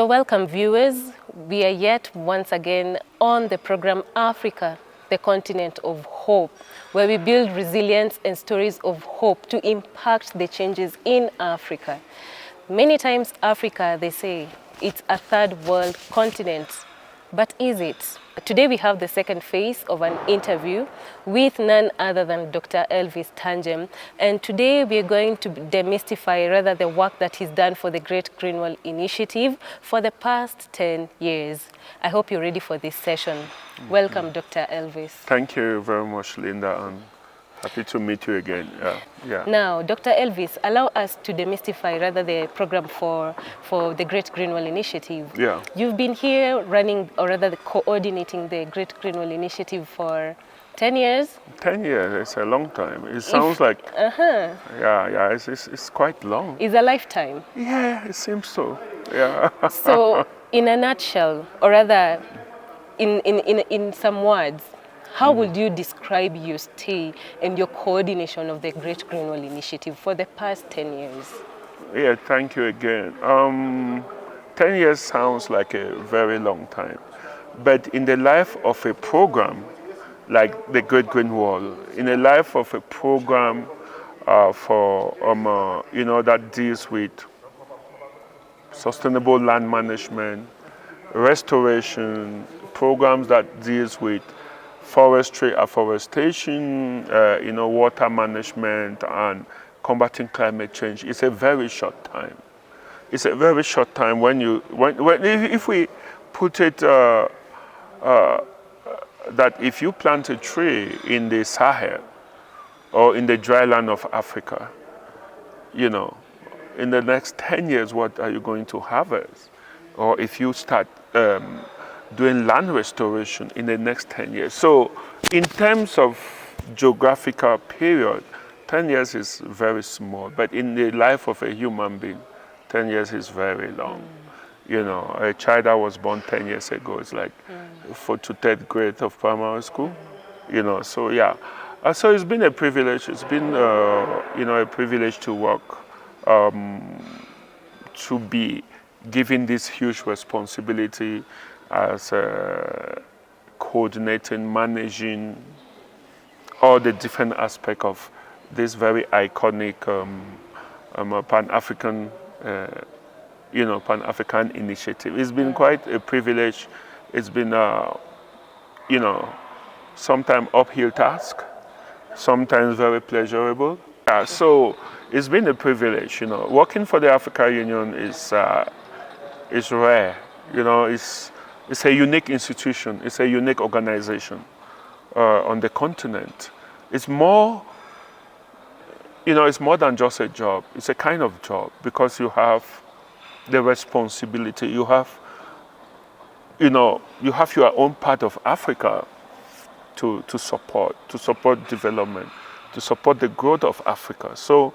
welcome viewers. We are yet once again on the program Africa, the continent of hope, where we build resilience and stories of hope to impact the changes in Africa. Many times Africa, they say, it's a third world continent. But is it? Today we have the second phase of an interview with none other than Dr. Elvis Tangem. And today we are going to demystify rather the work that he's done for the Great Green Wall Initiative for the past 10 years. I hope you're ready for this session. Welcome, Dr. Elvis. Thank you very much, Linda, and happy to meet you again. Now, Dr. Elvis, allow us to demystify rather the program for the Great Green Wall Initiative. Yeah. You've been here running, or rather coordinating the Great Green Wall Initiative for 10 years? 10 years, it's a long time. It sounds like, it's quite long. It's a lifetime. Yeah, it seems so, yeah. So, in a nutshell, or rather, in some words, how would you describe your stay and your coordination of the Great Green Wall Initiative for the past 10 years? Yeah, thank you again. 10 years sounds like a very long time. But in the life of a program like the Great Green Wall, in the life of a program that deals with sustainable land management, restoration, programs that deals with forestry, afforestation, water management, and combating climate change. It's a very short time. It's a very short time if we put it that if you plant a tree in the Sahel or in the dry land of Africa, in the next 10 years, what are you going to harvest? Or if you start doing land restoration in the next 10 years. So in terms of geographical period, 10 years is very small, but in the life of a human being, 10 years is very long. A child that was born 10 years ago is like 4th to 3rd grade of primary school, so yeah. So it's been a privilege. It's been, a privilege to work, to be given this huge responsibility as coordinating, managing all the different aspects of this very iconic Pan-African, Pan-African initiative. It's been quite a privilege. It's been, sometimes uphill task, sometimes very pleasurable. So it's been a privilege. Working for the African Union is rare. It's a unique institution. It's a unique organization on the continent. It's more, it's more than just a job. It's a kind of job because you have the responsibility. You have your own part of Africa to support development, to support the growth of Africa. So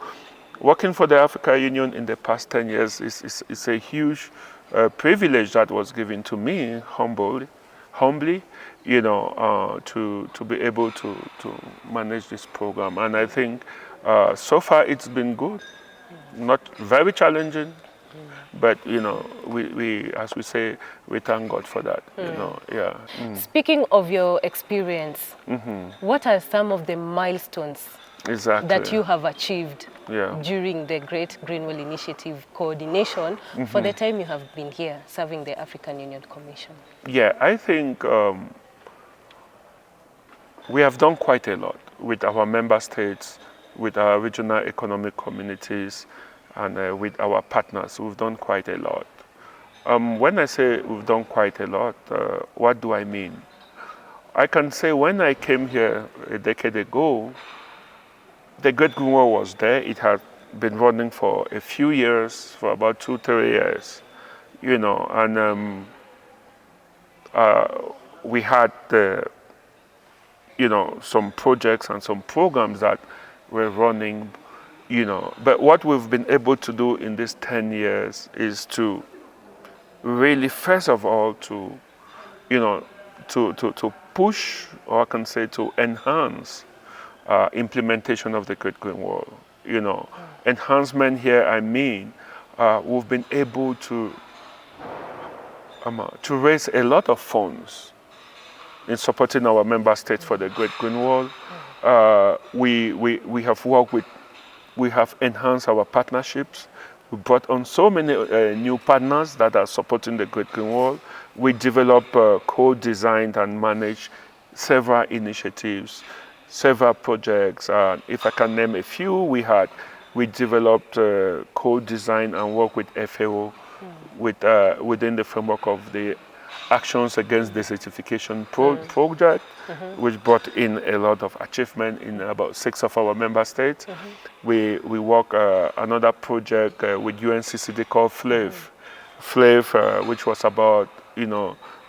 working for the African Union in the past 10 years is a huge privilege that was given to me, humbly, to be able to manage this program. And I think so far it's been good, not very challenging, but we as we say, we thank God for that. Speaking of your experience, what are some of the milestones that you have achieved during the Great Green Wall Initiative coordination for the time you have been here serving the African Union Commission? Yeah, I think we have done quite a lot with our member states, with our regional economic communities, and with our partners. We've done quite a lot. When I say we've done quite a lot, what do I mean? I can say when I came here a decade ago, the Great Green Wall was there. It had been running for a few years, for about 2-3 years, and we had some projects and some programs that were running, But what we've been able to do in these 10 years is to really, first of all, to push, or I can say to enhance implementation of the Great Green Wall. Enhancement here, I mean, we've been able to to raise a lot of funds in supporting our member states for the Great Green Wall. We have worked with, we have enhanced our partnerships. We brought on so many new partners that are supporting the Great Green Wall. We developed, co-designed and managed several initiatives, several projects. If I can name a few, we developed, co-design and work with FAO within the framework of the Actions Against Desertification project, which brought in a lot of achievement in about 6 of our member states. We work another project with UNCCD called FLAVE, which was about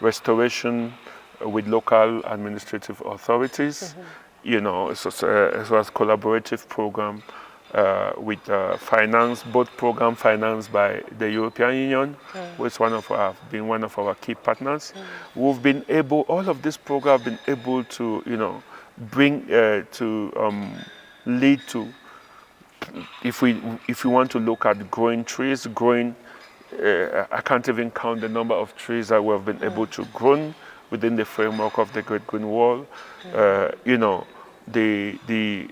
restoration with local administrative authorities. It was a collaborative program with both program financed by the European Union, which been one of our key partners. We've been able, all of this program have been able to, bring lead to, if we want to look at growing trees, I can't even count the number of trees that we have been able to grow within the framework of the Great Green Wall. The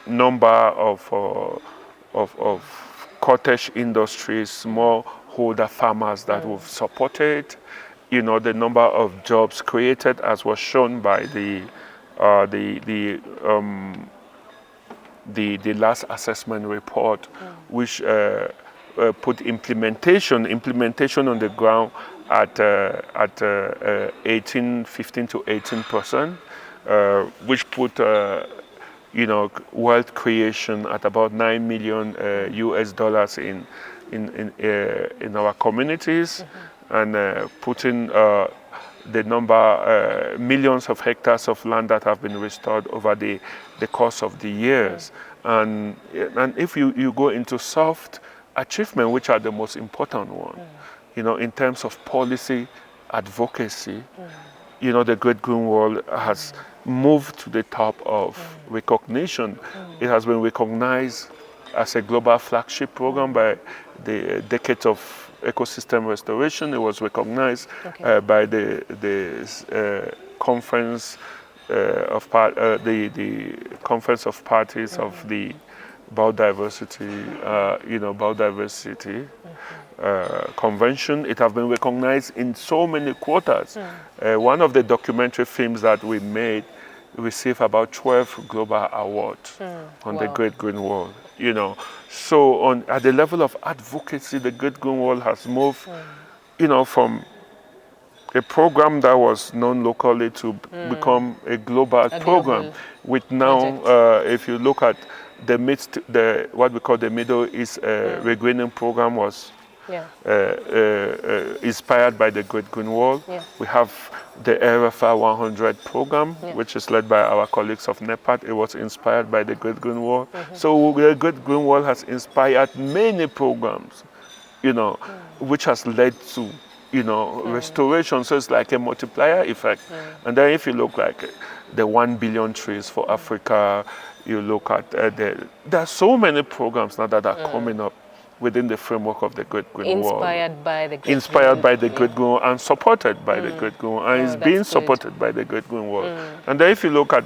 number of cottage industries, smallholder farmers that we've supported, the number of jobs created, as was shown by the last assessment report, which put implementation on the ground at 15 to 18%, which put wealth creation at about $9 million US dollars in our communities, and putting the number millions of hectares of land that have been restored over the course of the years. And if you go into soft achievement, which are the most important one, in terms of policy advocacy, the Great Green Wall has moved to the top of recognition. It has been recognized as a global flagship program by the Decade of Ecosystem Restoration. It was recognized by the Conference of the Conference of Parties of the Biodiversity, Convention. It has been recognized in so many quarters. One of the documentary films that we made received about 12 global awards on the Great Green Wall. So at the level of advocacy, the Great Green Wall has moved, from a program that was known locally to become a global program. With now, if you look at what we call the Middle East regreening program was inspired by the Great Green Wall. We have the RFR 100 program, which is led by our colleagues of NEPAD. It was inspired by the Great Green Wall. So the Great Green Wall has inspired many programs, which has led to, restoration. So it's like a multiplier effect. And then if you look like the 1 billion trees for Africa, you look at there are so many programs now that are coming up within the framework of the Great Green Wall. Inspired by the Great Green Wall and supported by the Great Green Wall, and it's being supported by the Great Green Wall. And then if you look at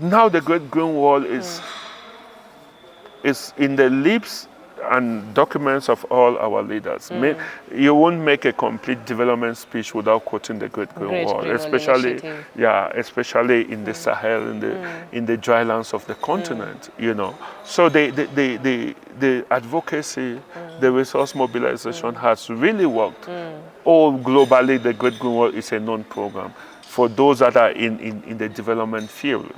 now the Great Green Wall is in the lips and documents of all our leaders. You won't make a complete development speech without quoting the Great Green Wall, especially in the Sahel, in the dry lands of the continent. So the advocacy, the resource mobilization has really worked. All globally, the Great Green Wall is a known program for those that are in the development field.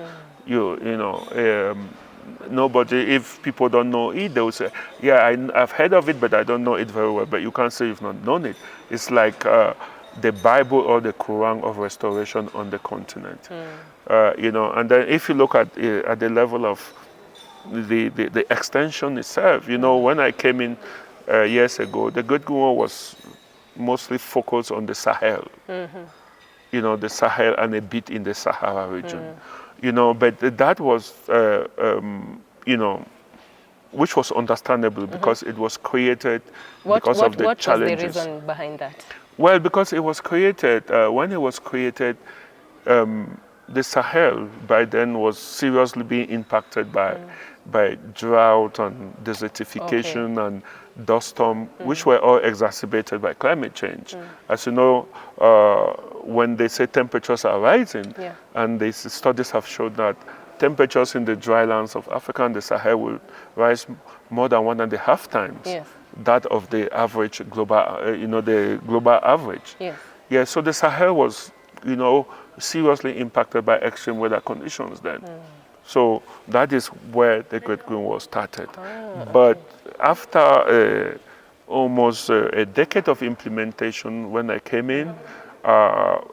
Nobody, if people don't know it, they will say, I've heard of it, but I don't know it very well. But you can't say you've not known it. It's like the Bible or the Quran of restoration on the continent. And then if you look at the level of the extension itself, when I came in years ago, the Great Green Wall was mostly focused on the Sahel. The Sahel and a bit in the Sahara region. But that was, which was understandable because it was created because of the What was the challenges. reason behind that? Well, because it was created, when it was created, the Sahel by then was seriously being impacted by drought and desertification and dust storm, which were all exacerbated by climate change. As you know, when they say temperatures are rising, Yeah. and studies have shown that temperatures in the dry lands of Africa and the Sahel will rise more than 1.5 times Yes. that of the average global, the global average. Yes. Yeah, so the Sahel was, seriously impacted by extreme weather conditions then. So that is where the Great Green Wall started. But after almost a decade of implementation, when I came in,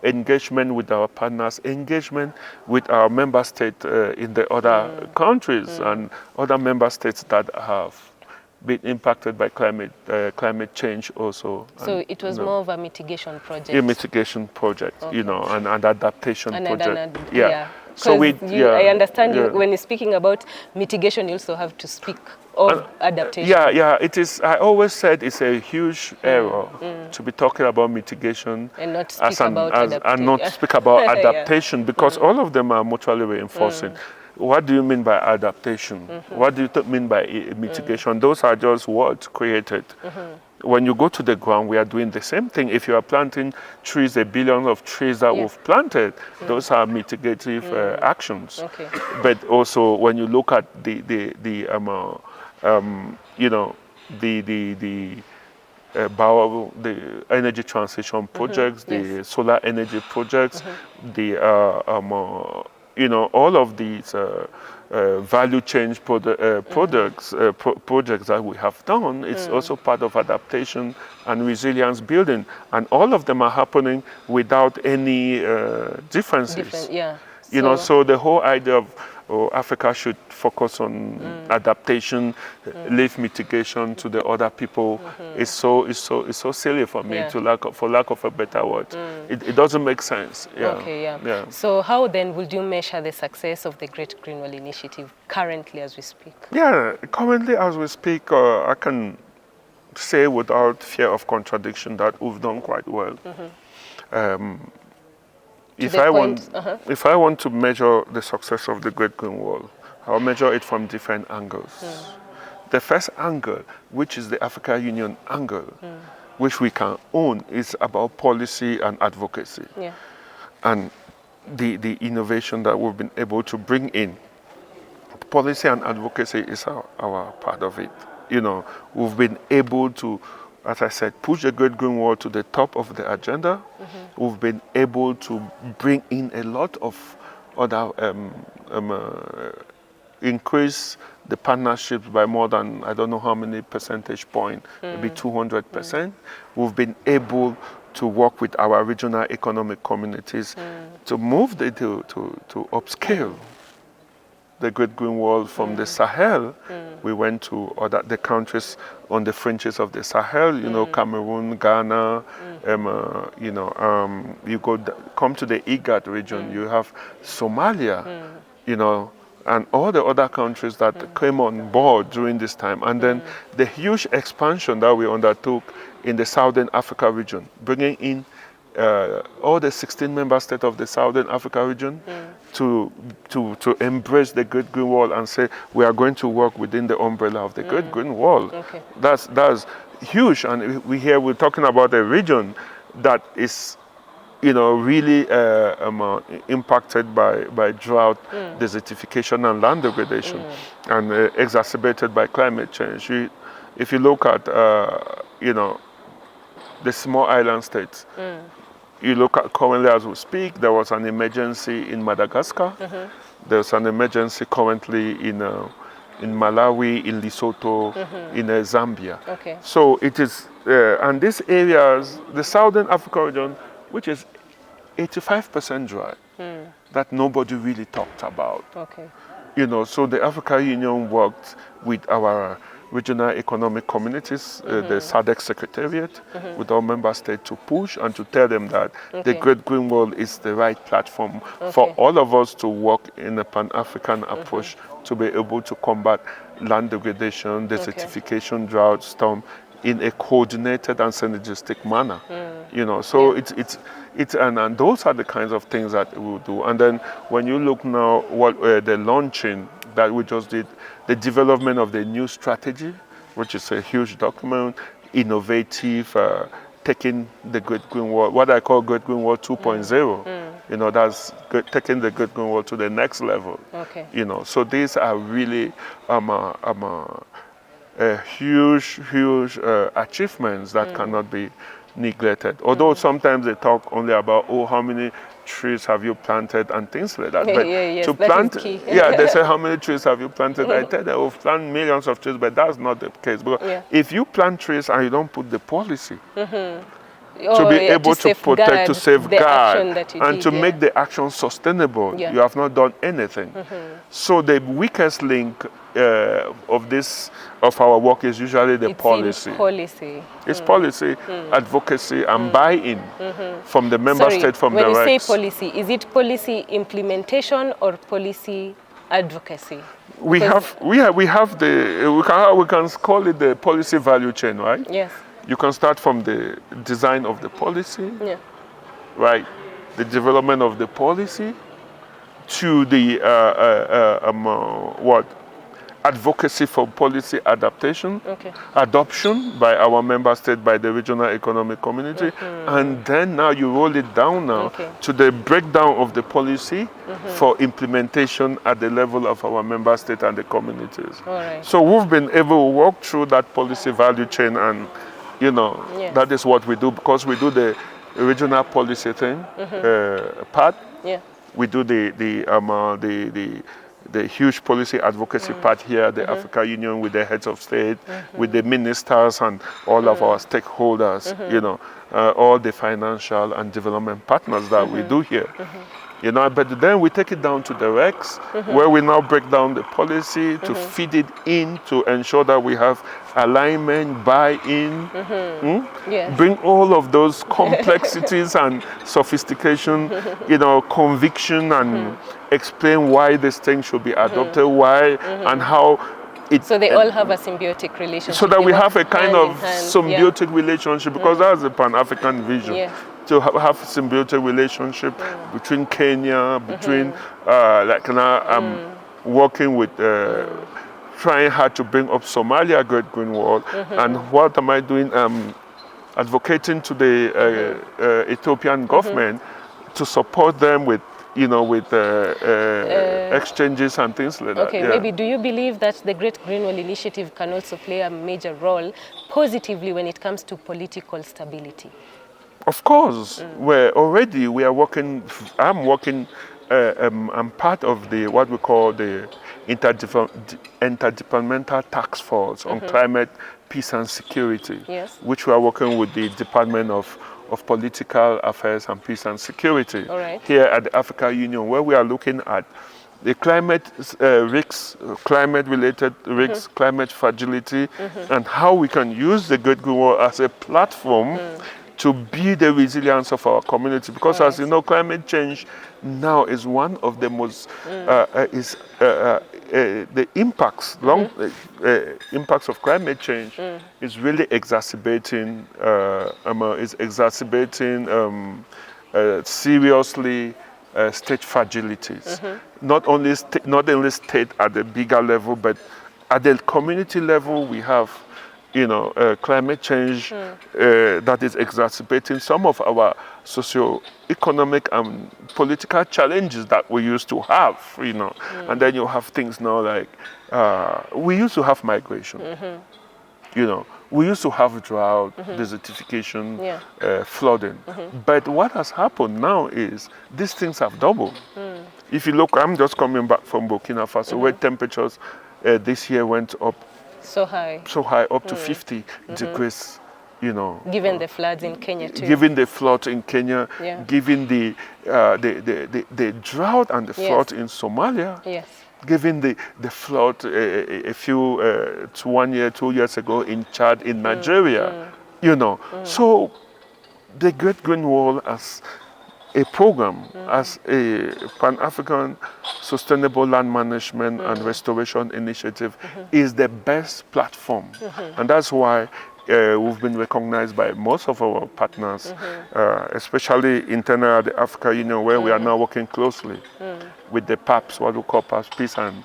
engagement with our partners, engagement with our member states in the other countries and other member states that have been impacted by climate change also. So and, it was more of a mitigation project. a mitigation project, and an adaptation project. Yeah. So I understand you, when you're speaking about mitigation, you also have to speak of adaptation. Yeah, it is. I always said it's a huge error to be talking about mitigation And not speak about adaptation. and not speak about adaptation because all of them are mutually reinforcing. What do you mean by adaptation? What do you mean by mitigation? Those are just words created. When you go to the ground, we are doing the same thing. If you are planting trees, a billion of trees that we've planted, those are mitigative actions. Okay. But also, when you look at the energy transition projects, the solar energy projects, all of these value change projects that we have done, it's also part of adaptation and resilience building. And all of them are happening without any differences. So the whole idea of Africa should focus on adaptation, leave mitigation to the other people is so silly for me, for lack of a better word. It doesn't make sense. Yeah. So how then would you measure the success of the Great Green Wall Initiative currently as we speak? Yeah, currently as we speak, I can say without fear of contradiction that we've done quite well. If I want to measure the success of the Great Green Wall, I'll measure it from different angles. The first angle, which is the African Union angle, which we can own, is about policy and advocacy. And the innovation that we've been able to bring in. Policy and advocacy is our part of it. We've been able to, as I said, push the Great Green Wall to the top of the agenda. We've been able to bring in a lot of other, increase the partnerships by more than, I don't know how many percentage point, maybe 200%. We've been able to work with our regional economic communities to move to upscale the Great Green Wall from the Sahel. We went to the countries on the fringes of the Sahel, Cameroon, Ghana, you come to the IGAD region, you have Somalia, and all the other countries that came on board during this time. And then the huge expansion that we undertook in the Southern Africa region, bringing in all the 16 member states of the Southern Africa region to embrace the Great Green Wall and say we are going to work within the umbrella of the Great Green Wall. That's huge, and we're talking about a region that is really impacted by drought, desertification and land degradation, and exacerbated by climate change. If you look at the small island states, you look at currently as we speak, there was an emergency in Madagascar. There's an emergency currently in Malawi, in Lesotho, in Zambia. So it is, and these areas, the Southern Africa region, which is 85% dry, that nobody really talked about. So the African Union worked with our regional economic communities, the SADC Secretariat, with our member states to push and to tell them that the Great Green Wall is the right platform for all of us to work in a Pan-African approach to be able to combat land degradation, desertification, drought, storm in a coordinated and synergistic manner. You know, so and those are the kinds of things that we'll do. And then when you look now what the launching that we just did, the development of the new strategy, which is a huge document, innovative, taking the Great Green Wall, what I call Great Green Wall 2.0. You know, that's taking the Great Green Wall to the next level. You know, so these are really huge achievements that cannot be neglected. Although sometimes they talk only about, oh, how many trees have you planted and things like that. But to plant, they say, how many trees have you planted? I tell them, oh, plant millions of trees, but that's not the case. Because if you plant trees and you don't put the policy to be able to protect, to safeguard, and to make the action sustainable, you have not done anything. So the weakest link of our work is usually the policy. It's policy, advocacy, and buy-in from the member state, from the regs. When you say policy, is it policy implementation or policy advocacy? We can call it the policy value chain, right? Yes. You can start from the design of the policy, right? The development of the policy, to the advocacy for policy adaptation, adoption by our member state, by the regional economic community, and then now you roll it down to the breakdown of the policy for implementation at the level of our member state and the communities. So we've been able to walk through that policy value chain, and you know, that is what we do, because we do the regional policy thing part. We do the huge policy advocacy part here at the Africa Union, with the heads of state, with the ministers and all of our stakeholders, you know, all the financial and development partners that we do here. You know, but then we take it down to the regs, where we now break down the policy to feed it in, to ensure that we have alignment, buy-in, bring all of those complexities and sophistication, you know, conviction, and explain why this thing should be adopted, why and how. So they all have a symbiotic relationship. So that we have a kind of symbiotic relationship, because that's the Pan-African vision. To have a symbiotic relationship between Kenya, between like now I'm working with trying hard to bring up Somalia Great Green Wall, and what am I doing? Advocating to the Ethiopian government to support them with, you know, with exchanges and things like that. Maybe do you believe that the Great Green Wall Initiative can also play a major role positively when it comes to political stability? Of course, we are working. I'm working. I'm part of the what we call the interdepartmental task force on climate, peace, and security, which we are working with the Department of Political Affairs and Peace and Security here at the Africa Union, where we are looking at the climate risks, climate-related risks, climate fragility, and how we can use the Great Green Wall as a platform to build the resilience of our community. Because as you know, climate change now is one of the most, the impacts, impacts of climate change is really exacerbating, seriously state fragilities. Not only state at the bigger level, but at the community level, we have, you know, climate change that is exacerbating some of our socio-economic and political challenges that we used to have, you know. And then you have things now like, we used to have migration, you know. We used to have drought, desertification, flooding. But what has happened now is these things have doubled. If you look, I'm just coming back from Burkina Faso, where temperatures this year went up so high, up to 50 degrees, you know. Given the floods in Kenya too. Given the flood in Kenya, given the drought and the flood in Somalia. given the flood a few, 2 years ago in Chad, in Nigeria, you know. So the Great Green Wall as a program, as a Pan-African Sustainable Land Management and Restoration Initiative is the best platform. And that's why we've been recognized by most of our partners, especially internal at the Africa Union, where we are now working closely with the PAPs, what we call PAPs, Peace and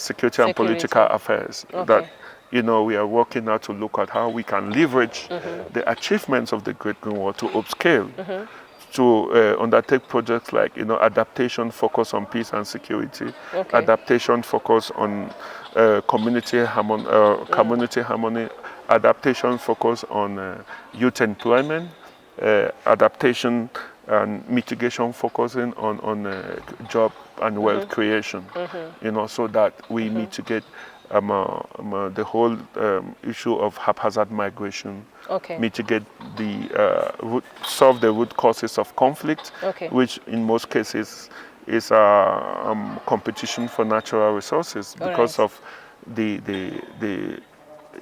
Security and Political Affairs. That, you know, we are working now to look at how we can leverage the achievements of the Great Green Wall to upscale, to undertake projects like, you know, adaptation focus on peace and security, adaptation focus on community harmony, adaptation focus on youth employment, adaptation and mitigation focusing on job and wealth creation, you know, so that we mitigate the whole issue of haphazard migration, mitigate solve the root causes of conflict, which in most cases is competition for natural resources because of the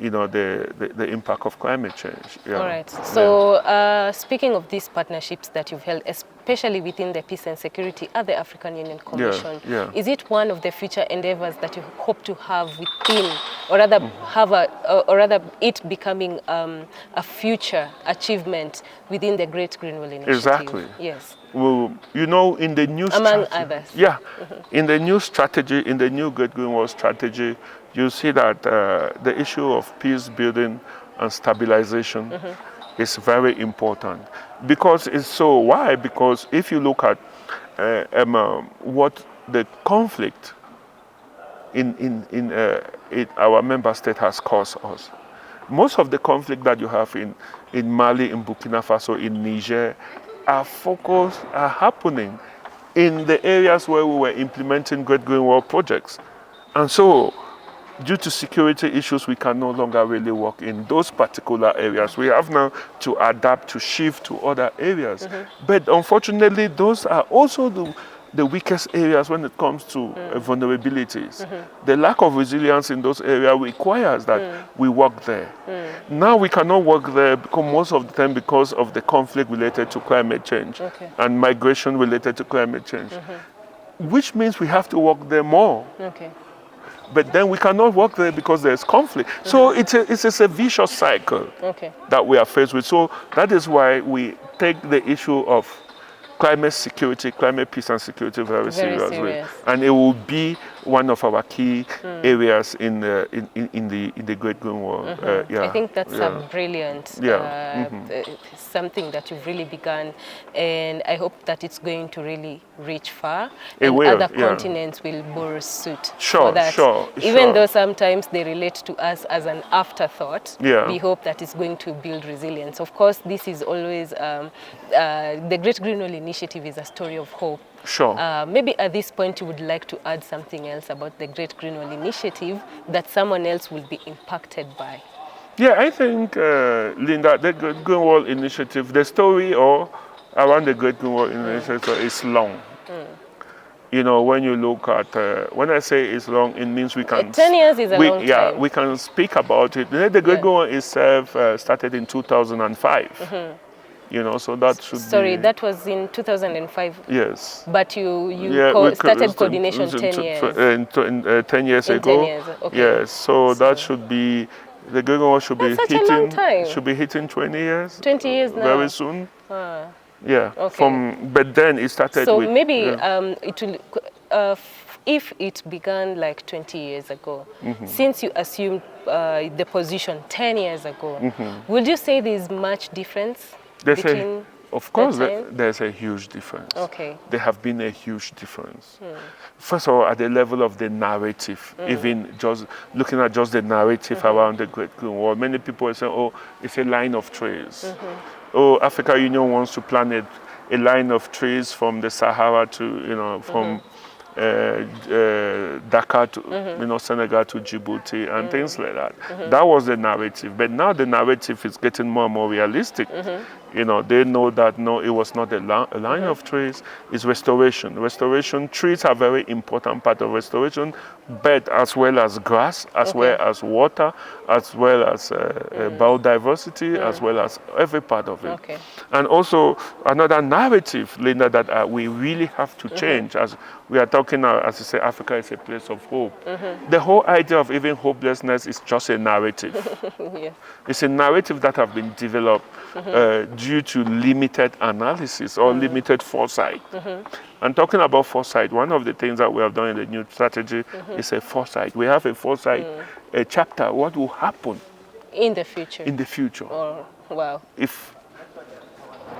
impact of climate change. All right. So speaking of these partnerships that you've held, especially within the peace and security at the African Union Commission, is it one of the future endeavors that you hope to have within, or rather have or rather it becoming a future achievement within the Great Green Wall Initiative? Exactly. Yes. Well, you know, in the new among others. Yeah. In the new strategy, in the new Great Green Wall strategy, you see that the issue of peace building and stabilization is very important. Because it's so, why? Because if you look at what the conflict in our member state has caused us, most of the conflict that you have in Mali, in Burkina Faso, in Niger, are happening in the areas where we were implementing Great Green Wall projects. And so, due to security issues, we can no longer really work in those particular areas. We have now to adapt, to shift to other areas. But unfortunately, those are also the weakest areas when it comes to vulnerabilities. The lack of resilience in those areas requires that we work there. Now we cannot work there because most of the time because of the conflict related to climate change and migration related to climate change, which means we have to work there more. But then we cannot work there because there's conflict. So it's a vicious cycle that we are faced with. So that is why we take the issue of climate security, climate peace and security very seriously. And it will be one of our key areas in the Great Green Wall. I think that's a brilliant something that you've really begun, and I hope that it's going to really reach far, and other continents will borrow suit. Even though sometimes they relate to us as an afterthought, we hope that it's going to build resilience. Of course, this is always the Great Green Wall Initiative is a story of hope. Maybe at this point you would like to add something else about the Great Green Wall Initiative that someone else will be impacted by. Yeah, I think, Linda, the Great Green Wall Initiative, the story around the Great Green Wall Initiative is long. You know, when you look at, when I say it's long, it means we can... 10 years is a long time. Yeah, we can speak about it. The Great Green Wall itself started in 2005. You know, so that should Sorry, that was in 2005? Yes. But you started coordination 10 years? 10 years ago. 10 years, Yes, so that should be, the Great Green Wall should be hitting... a long time. Should be hitting 20 years. 20 years now. Very soon. But then it started so with... So maybe it will... if it began like 20 years ago, since you assumed the position 10 years ago, would you say there's much difference? Of course, there's a huge difference. There have been a huge difference. First of all, at the level of the narrative, even just looking at just the narrative around the Great Green Wall, many people are saying, oh, it's a line of trees. Oh, Africa Union wants to plant a line of trees from the Sahara to, you know, from Dakar to, you know, Senegal to Djibouti and things like that. That was the narrative. But now the narrative is getting more and more realistic. You know, they know that no, it was not a line of trees, it's restoration. Restoration, trees are very important part of restoration, bed as well as grass, as well as water, as well as biodiversity, as well as every part of it. Okay. And also another narrative, Linda, that we really have to change as we are talking, as you say, Africa is a place of hope. The whole idea of even hopelessness is just a narrative. Yeah. It's a narrative that have been developed due to limited analysis or limited foresight. And talking about foresight, one of the things that we have done in the new strategy is a foresight. We have a foresight, a chapter, what will happen In the future. in the future. Oh, wow. If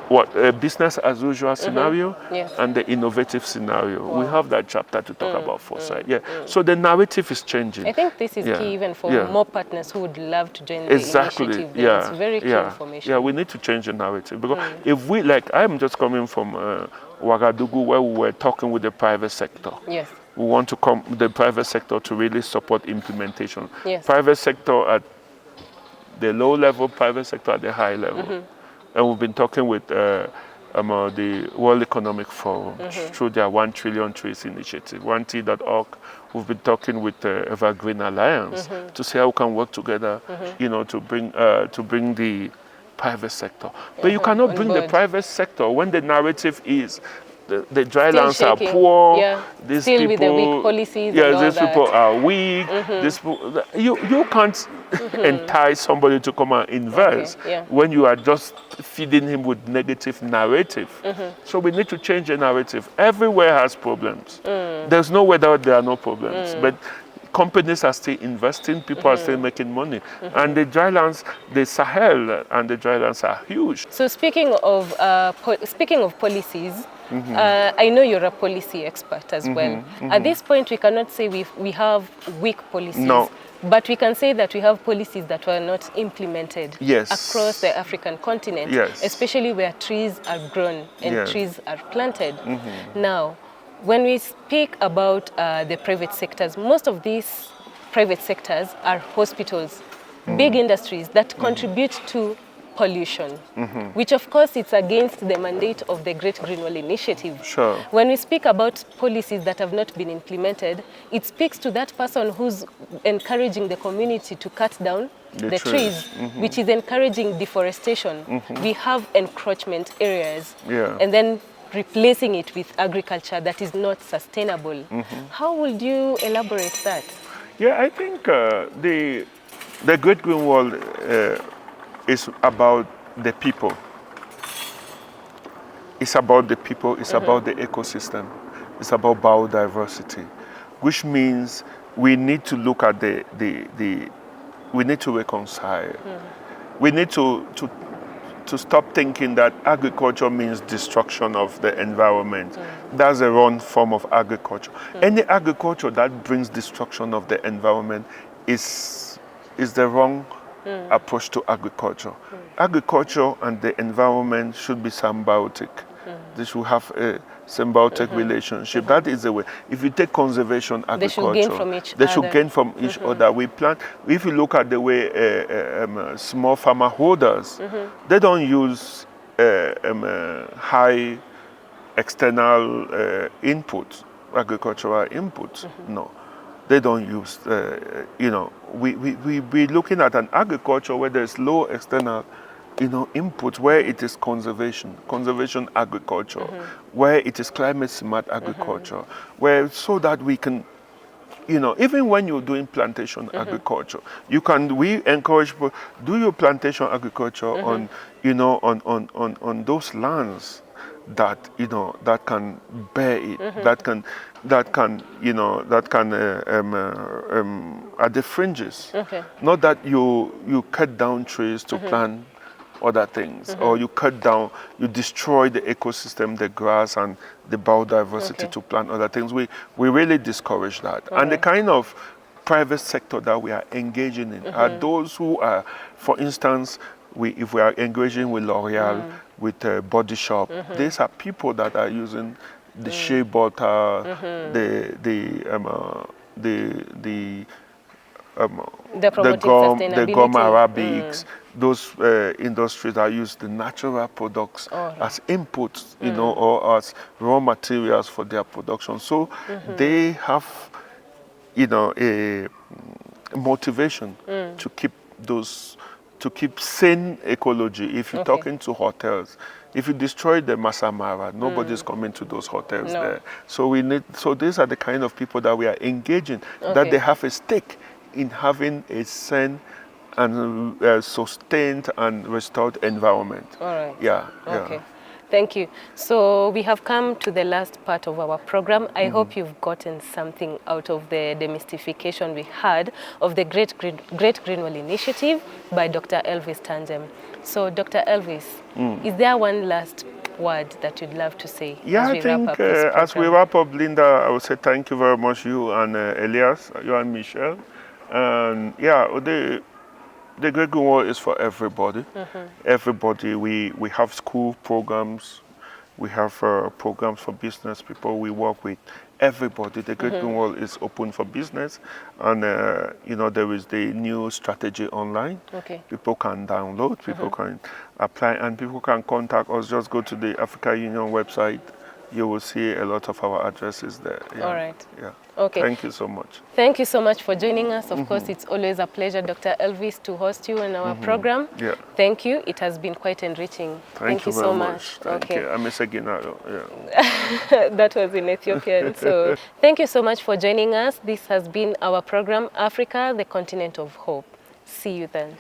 what a business as usual scenario Yes. and the innovative scenario. We have that chapter to talk about foresight. Yeah. So the narrative is changing. I think this is key even for more partners who would love to join the initiative. Yeah. It's very key information. Yeah, we need to change the narrative because if we like, I'm just coming from Ouagadougou where we were talking with the private sector. Yes. We want to come the private sector to really support implementation. Yes. Private sector at the low level, private sector at the high level. And we've been talking with the World Economic Forum through their 1 Trillion Trees initiative, 1T.org. We've been talking with Evergreen Alliance to see how we can work together, you know, to bring the private sector. But you cannot bring the private sector when the narrative is the drylands are poor. These Still people, with the weak policies. Yeah, and all these that. people are weak. These people, you can't entice somebody to come and invest when you are just feeding him with negative narrative. So we need to change the narrative. Everywhere has problems. There's nowhere that there are no problems. But companies are still investing, people are still making money. And the drylands, the Sahel and the drylands are huge. So speaking of policies, I know you're a policy expert as well. At this point, we cannot say we have weak policies. No. But we can say that we have policies that were not implemented Yes. across the African continent, Yes. especially where trees are grown and Yes. trees are planted. Now, when we speak about the private sectors, most of these private sectors are hospitals, big industries that contribute to pollution, which of course it's against the mandate of the Great Green Wall Initiative. Sure. When we speak about policies that have not been implemented, it speaks to that person who's encouraging the community to cut down the trees, which is encouraging deforestation. We have encroachment areas, and then replacing it with agriculture that is not sustainable. How would you elaborate that? Yeah, I think the Great Green Wall is about the people. It's about the people, it's about the ecosystem, it's about biodiversity, which means we need to look at we need to reconcile. We need to stop thinking that agriculture means destruction of the environment. That's the wrong form of agriculture. Any agriculture that brings destruction of the environment is the wrong approach to agriculture. Agriculture and the environment should be symbiotic. They should have a symbiotic relationship. That is the way. If you take conservation agriculture, they should gain from each they other. should gain from each other. We plant. If you look at the way small farmer holders, they don't use high external input, agricultural input. No. They don't use, we're looking at an agriculture where there's low external, input, where it is conservation agriculture, where it is climate smart agriculture, where so that we can, even when you're doing plantation agriculture, we encourage people, do your plantation agriculture on, on those lands that that can bear it, that can at the fringes. Not that you cut down trees to plant other things, or you destroy the ecosystem, the grass and the biodiversity to plant other things. We really discourage that. And the kind of private sector that we are engaging in are those who are, for instance, if we are engaging with L'Oreal, with Body Shop, these are people that are using the shea butter, the They're promoting the gum sustainability. arabics, those industries that use the natural products All right. as inputs, you know, or as raw materials for their production. So they have, you know, a motivation to keep those, to keep sane ecology. If you're Okay. talking to hotels, if you destroy the Masamara, nobody's coming to those hotels No. there. So we need, so these are the kind of people that we are engaging, that Okay. they have a stake in having a sane and sustained and restored environment. All right. Yeah, Okay. yeah. Thank you. So we have come to the last part of our program. I hope you've gotten something out of the demystification we had of the Great Greenwell Initiative by Dr. Elvis Tangem. So Dr. Elvis, is there one last word that you'd love to say Yeah, as I we wrap think up this program? as we wrap up, Linda, I would say thank you very much, you and Elias, you and Michelle. And yeah, the Great Greenwald is for everybody. Everybody. We have school programs. We have programs for business people. We work with everybody. The Great Greenwald is open for business. And, you know, there is the new strategy online. Okay. People can download, people can apply, and people can contact us. Just go to the Africa Union website. You will see a lot of our addresses there. Yeah. All right. Yeah. Okay. Thank you so much. Thank you so much for joining us. Of course, it's always a pleasure, Dr. Elvis, to host you in our program. Yeah. Thank you. It has been quite enriching. Thank you so very much. Thank you. I'm Ginaro. Yeah. That was in Ethiopian. So thank you so much for joining us. This has been our program, Africa, the Continent of Hope. See you then.